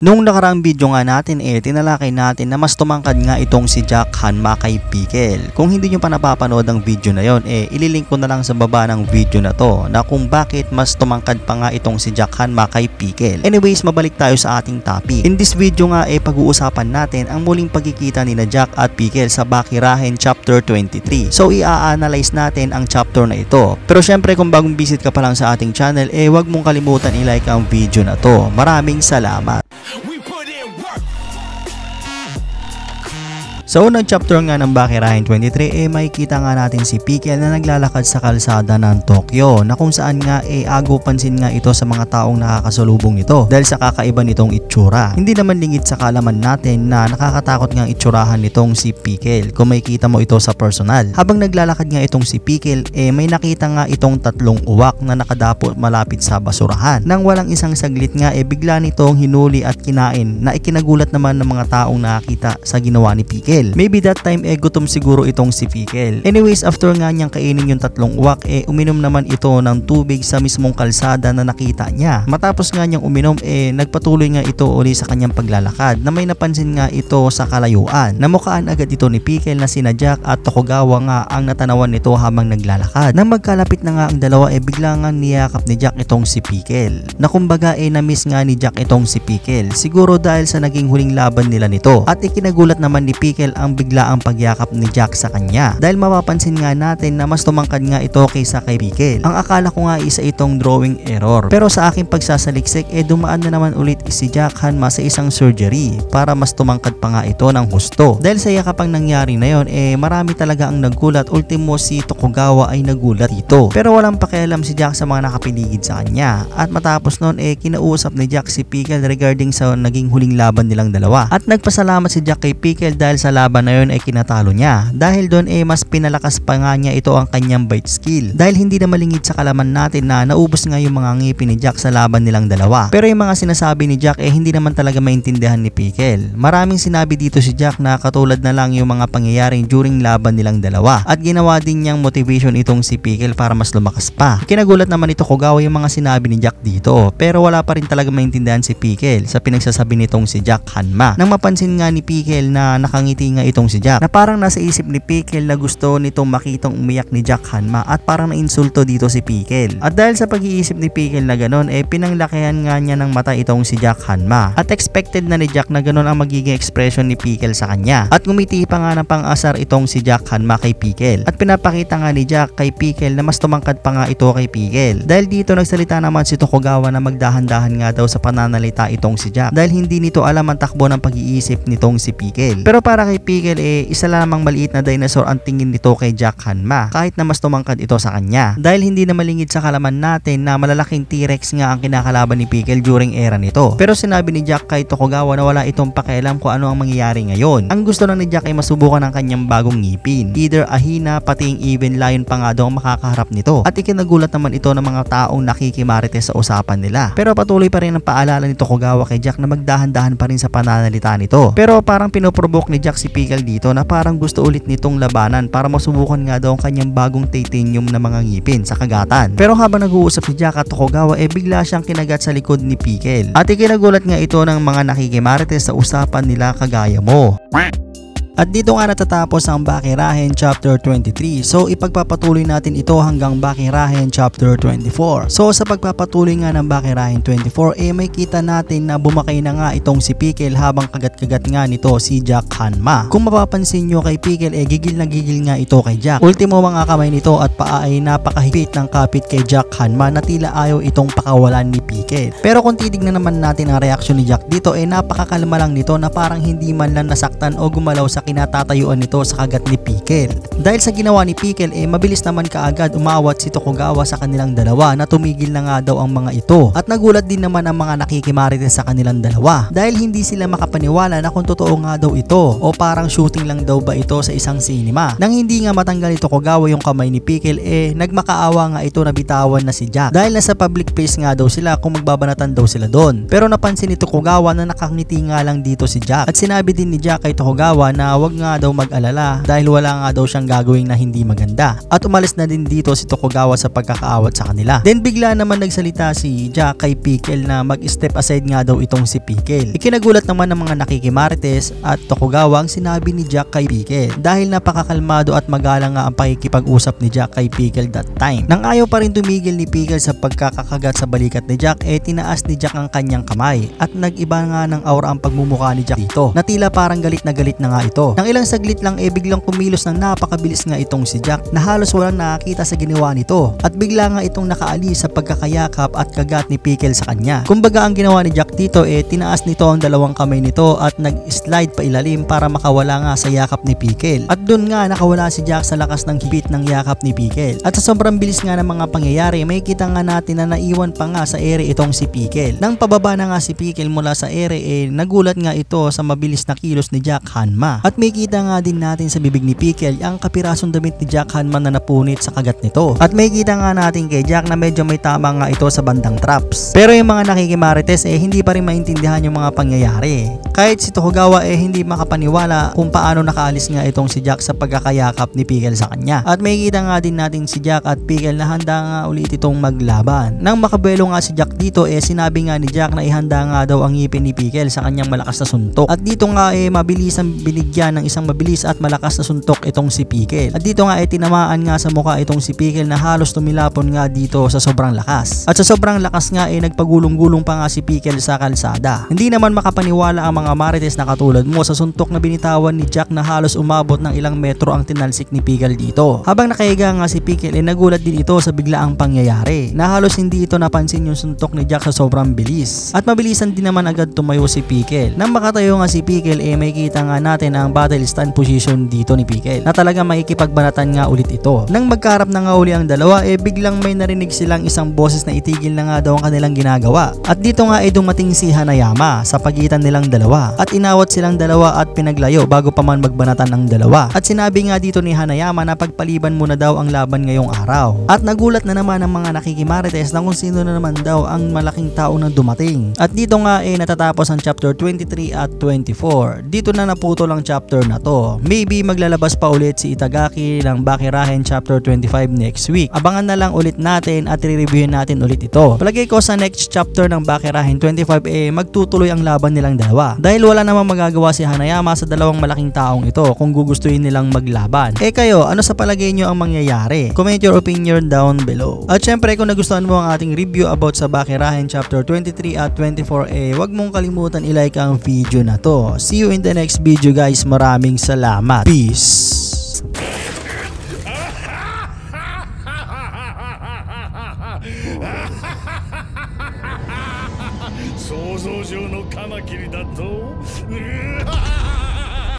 Nung nakaraang video nga natin tinalakay natin na mas tumangkad nga itong si Jack Hanma kay Pikel. Kung hindi nyo pa napapanood ang video na yon, ililink ko na lang sa baba ng video na to na kung bakit mas tumangkad pa nga itong si Jack Hanma kay Pikel. Anyways, mabalik tayo sa ating topic. In this video nga pag-uusapan natin ang muling pagkikita ni na Jack at Pikel sa Bakirahen Chapter 23. So i-analyze natin ang chapter na ito. Pero syempre kung bagong visit ka pa lang sa ating channel, wag mong kalimutan i-like ang video na to. Maraming salamat. Sa unang chapter nga ng Bakirahen 23 makikita nga natin si Pikel na naglalakad sa kalsada ng Tokyo na kung saan nga agaw pansin nga ito sa mga taong nakakasalubong nito dahil sa kakaiba nitong itsura. Hindi naman lingid sa kalaman natin na nakakatakot nga itsurahan nitong si Pikel kung makikita mo ito sa personal. Habang naglalakad nga itong si Pikel may nakita nga itong tatlong uwak na nakadapo malapit sa basurahan. Nang walang isang saglit nga bigla nitong hinuli at kinain na ikinagulat naman ng mga taong nakakita sa ginawa ni Pikel. Maybe that time gutom siguro itong si Pikel. Anyways, after nga niyang kainin yung tatlong uwak uminom naman ito ng tubig sa mismong kalsada na nakita niya. Matapos nga niyang uminom nagpatuloy nga ito uli sa kanyang paglalakad na may napansin nga ito sa kalayuan. Namukaan agad ito ni Pikel na sina Jack at Tokugawa nga ang natanawan nito habang naglalakad. Nang magkalapit na nga ang dalawa bigla nga niyakap ni Jack itong si Pikel. Na kumbaga na-miss nga ni Jack itong si Pikel. Siguro dahil sa naging huling laban nila nito. At ikinagulat naman ni Pikel ang biglaang pagyakap ni Jack sa kanya dahil mapapansin nga natin na mas tumangkad nga ito kaysa kay Pikel. Ang akala ko nga isa itong drawing error, pero sa aking pagsasaliksik dumaan na naman ulit si Jack Hanma sa isang surgery para mas tumangkad pa nga ito ng husto. Dahil sa yakapang nangyari na yon marami talaga ang nagulat. Ultimo si Tokugawa ay nagulat dito, pero walang pakialam si Jack sa mga nakapiligid sa kanya. At matapos nun kinausap ni Jack si Pikel regarding sa naging huling laban nilang dalawa at nagpasalamat si Jack kay Pikel dahil sa laban na yun kinatalo niya. Dahil doon mas pinalakas pa nga niya ito ang kanyang bite skill. Dahil hindi na malingid sa kalaman natin na naubos nga yung mga ngipin ni Jack sa laban nilang dalawa. Pero yung mga sinasabi ni Jack hindi naman talaga maintindihan ni Pikel. Maraming sinabi dito si Jack na katulad na lang yung mga pangyayaring during laban nilang dalawa. At ginawa din niyang motivation itong si Pikel para mas lumakas pa. Kinagulat naman ito Tokugawa yung mga sinabi ni Jack dito. Pero wala pa rin talaga maintindihan si Pikel sa pinagsasabi nitong si Jack Hanma. Nang mapansin nga ni Pikel na nakangiti nga itong si Jack na parang nasa isip ni Pikel na gusto nitong makitang umiyak ni Jack Hanma at parang nainsulto dito si Pikel. At dahil sa pag-iisip ni Pikel na ganon pinanglakihan nga niya ng mata itong si Jack Hanma at expected na ni Jack na ganon ang magiging expression ni Pikel sa kanya at ngumiti pa nga ng pang-asar itong si Jack Hanma kay Pikel at pinapakita nga ni Jack kay Pikel na mas tumangkad pa nga ito kay Pikel. Dahil dito nagsalita naman si Tokugawa na magdahan-dahan nga daw sa pananalita itong si Jack dahil hindi nito alam ang takbo ng pag-iisip nitong si Pikel. Pero para kay Pikel isa lamang maliit na dinosaur ang tingin nito kay Jack Hanma kahit na mas tumangkad ito sa kanya dahil hindi na malingid sa kalaman natin na malalaking T-Rex nga ang kinakalaban ni Pikel during era nito. Pero sinabi ni Jack kay Tokugawa na wala itong pakialam kung ano ang mangyayari ngayon. Ang gusto lang ni Jack ay masubukan ang kanyang bagong ngipin. Either ahina pati even lion pa nga daw ang makakaharap nito at ikinagulat naman ito ng mga taong nakikimarites sa usapan nila. Pero patuloy pa rin ang paalala ni Tokugawa kay Jack na magdahan-dahan pa rin sa pananalita nito. Pero parang pinoprovoke ni Jack si Pikel dito na parang gusto ulit nitong labanan para masubukan nga daw ang kanyang bagong titanium na mga ngipin sa kagatan. Pero habang nag-uusap si Jack at Tokugawa bigla siyang kinagat sa likod ni Pikel at ikinagulat nga ito ng mga nakikimarites sa usapan nila kagaya mo. At dito nga natatapos ang Bakirahen Chapter 23. So ipagpapatuloy natin ito hanggang Bakirahen Chapter 24. So sa pagpapatuloy nga ng Bakirahen 24 may kita natin na bumakay na nga itong si Pikel habang kagat-kagat nga nito si Jack Hanma. Kung mapapansin nyo kay Pikel gigil na gigil nga ito kay Jack. Ultimo mga kamay nito at paa ay napakahigpit ng kapit kay Jack Hanma na tila ayaw itong pakawalan ni Pikel. Pero kung titignan naman natin ang reaksyon ni Jack dito napakakalma lang nito na parang hindi man lang nasaktan o gumalaw sa kinatatayuan nito sa kagat ni Pikel. Dahil sa ginawa ni Pikel mabilis naman kaagad umawat si Tokugawa sa kanilang dalawa na tumigil na nga daw ang mga ito. At nagulat din naman ang mga nakikimarites sa kanilang dalawa dahil hindi sila makapaniwala na kung totoo nga daw ito o parang shooting lang daw ba ito sa isang sinima. Nang hindi nga matanggal ni Tokugawa yung kamay ni Pikel nagmakaawa nga ito na bitawan na si Jack dahil nasa public place nga daw sila kung magbabanatan daw sila doon. Pero napansin ni Tokugawa na nakangiti nga lang dito si Jack at sinabi din ni Jack kay Tokugawa na na wag nga daw mag-alala dahil wala nga daw siyang gagawin na hindi maganda. At umalis na din dito si Tokugawa sa pagkakaawat sa kanila. Then bigla naman nagsalita si Jack kay Pickle na mag-step aside nga daw itong si Pickle. Ikinagulat naman ng mga nakikimarites at Tokugawa ang sinabi ni Jack kay Pickle dahil napakakalmado at magalang nga ang pakikipag-usap ni Jack kay Pickle that time. Nang ayaw pa rin tumigil ni Pickle sa pagkakakagat sa balikat ni Jack, tinaas ni Jack ang kanyang kamay at nag-iba nga ng aura ang pagmumukha ni Jack dito na tila parang galit na nga ito. Nang ilang saglit lang biglang kumilos ng napakabilis nga itong si Jack na halos walang nakakita sa ginawa nito at bigla nga itong nakaalis sa pagkakayakap at kagat ni Pickle sa kanya. Kumbaga ang ginawa ni Jack dito tinaas nito ang dalawang kamay nito at nag-slide pa ilalim para makawala nga sa yakap ni Pickle. At dun nga nakawala si Jack sa lakas ng hibit ng yakap ni Pickle. At sa sobrang bilis nga ng mga pangyayari, may kita nga natin na naiwan pa nga sa ere itong si Pickle. Nang pababa na nga si Pickle mula sa ere nagulat nga ito sa mabilis na kilos ni Jack Hanma. At may kita nga din natin sa bibig ni Pickle ang kapirasong damit ni Jack Hanma na napunit sa kagat nito. At may kita nga natin kay Jack na medyo may tama nga ito sa bandang traps. Pero yung mga nakikimarites hindi pa rin maintindihan yung mga pangyayari. Kahit si Tokugawa hindi makapaniwala kung paano nakaalis nga itong si Jack sa pagkakayakap ni Pickle sa kanya. At may kita nga din natin si Jack at Pickle na handa nga ulit itong maglaban. Nang makabuelo nga si Jack dito sinabi nga ni Jack na ihanda nga daw ang ngipin ni Pickle sa kanyang malakas na suntok. At dito nga mabilis ang binigyan ng isang mabilis at malakas na suntok itong si Pickle. At dito nga tinamaan nga sa mukha itong si Pickle na halos tumilapon nga dito sa sobrang lakas. At sa sobrang lakas nga nagpagulong-gulong pa nga si Pickle sa kalsada. Hindi naman makapaniwala ang mga marites na katulad mo sa suntok na binitawan ni Jack na halos umabot ng ilang metro ang tinalsik ni Pickle dito. Habang nakahiga nga si Pickle nagulat din ito sa biglaang pangyayari na halos hindi ito napansin yung suntok ni Jack sa sobrang bilis. At mabilisan din naman agad tumayo si Pickle. Nang makatayo nga si Pickle may kita nga natin ang battle stand position dito ni Pickle na talaga makikipagbanatan nga ulit ito. Nang magkaharap na nga uli ang dalawa biglang may narinig silang isang boses na itigil na nga daw ang kanilang ginagawa. At dito nga dumating si Hanayama sa pagitan nilang dalawa at inawat silang dalawa at pinaglayo bago pa man magbanatan ang dalawa. At sinabi nga dito ni Hanayama na pagpaliban muna daw ang laban ngayong araw. At nagulat na naman ang mga nakikimarites na kung sino na naman daw ang malaking tao na dumating. At dito nga natatapos ang chapter 23 at 24. Dito na naputol ang chapter na to. Maybe maglalabas pa ulit si Itagaki ng Bakirahen chapter 25 next week. Abangan na lang ulit natin at i-reviewin natin ulit ito. Palagay ko sa next chapter ng Bakirahen 25 magtutuloy ang laban nilang dalawa. Dahil wala namang magagawa si Hanayama sa dalawang malaking taong ito kung gugustuhin nilang maglaban. Kayo, ano sa palagay nyo ang mangyayari? Comment your opinion down below. At syempre kung nagustuhan mo ang ating review about sa Bakirahen chapter 23 at 24 wag mong kalimutan i-like ang video na to. See you in the next video guys. Maraming salamat. Peace. 想像上のカマキリだと